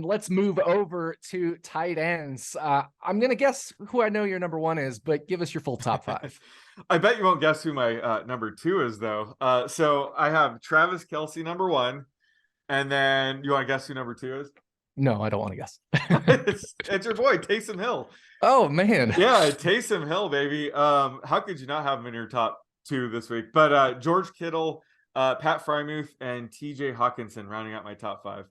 let's move over to tight ends. I'm going to guess who I know your number one is, but give us your full top five. I bet you won't guess who my number two is, though. So I have Travis Kelce number one, and then you want to guess who number two is? No, I don't want to guess. It's your boy Taysom Hill. Oh man, Yeah, Taysom Hill, baby. How could you not have him in your top two this week? But George Kittle, Pat Frymouth, and TJ Hawkinson rounding out my top five.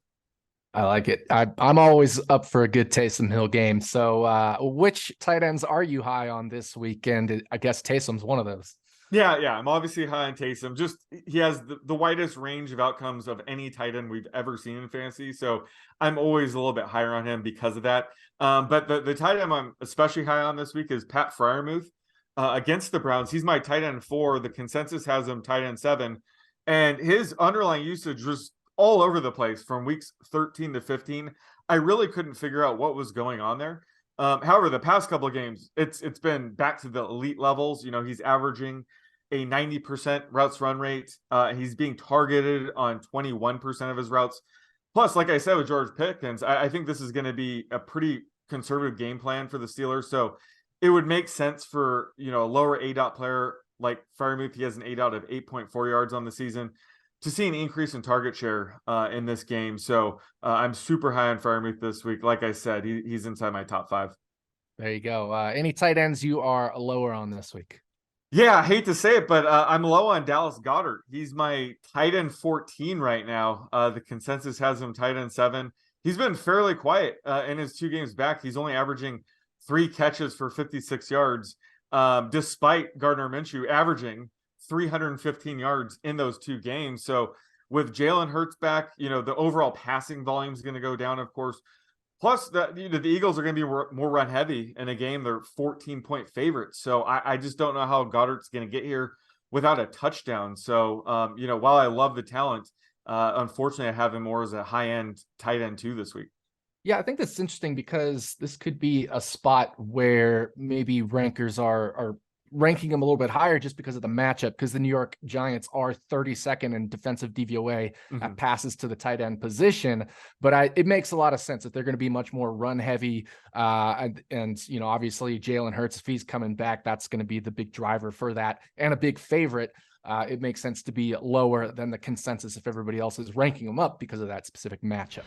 I like it. I'm always up for a good Taysom Hill game. So which tight ends are you high on this weekend? I guess Taysom's one of those. Yeah. I'm obviously high on Taysom. Just he has the widest range of outcomes of any tight end we've ever seen in fantasy. So I'm always a little bit higher on him because of that. But the tight end I'm especially high on this week is Pat Freiermuth against the Browns. He's my tight end 4. The consensus has him tight end 7. And his underlying usage was all over the place from weeks 13 to 15. I really couldn't figure out what was going on there. However, the past couple of games, it's been back to the elite levels. You know, he's averaging a 90% routes run rate. He's being targeted on 21% of his routes. Plus, like I said with George Pickens, I think this is going to be a pretty conservative game plan for the Steelers. So it would make sense for, a lower ADOT player like Freiermuth. He has an ADOT of 8.4 yards on the season, to see an increase in target share in this game. So I'm super high on Freiermuth this week. Like I said, he's inside my top 5. There you go. Any tight ends you are lower on this week? Yeah, I hate to say it, but I'm low on Dallas Goedert. He's my tight end 14 right now. The consensus has him tight end 7. He's been fairly quiet in his 2 games back. He's only averaging 3 catches for 56 yards, despite Gardner Minshew averaging 315 yards in those 2 games. So with Jalen Hurts back, the overall passing volume is going to go down, of course. Plus, the Eagles are going to be more run heavy in a game. They're 14-point favorites. So I just don't know how Goddard's going to get here without a touchdown. So, while I love the talent, unfortunately, I have him more as a high-end tight end 2 this week. Yeah, I think that's interesting because this could be a spot where maybe rankers are ranking him a little bit higher just because of the matchup, because the New York Giants are 32nd in defensive DVOA at passes to the tight end position. But it makes a lot of sense that they're going to be much more run heavy. And obviously Jalen Hurts, if he's coming back, that's going to be the big driver for that and a big favorite. It makes sense to be lower than the consensus if everybody else is ranking them up because of that specific matchup.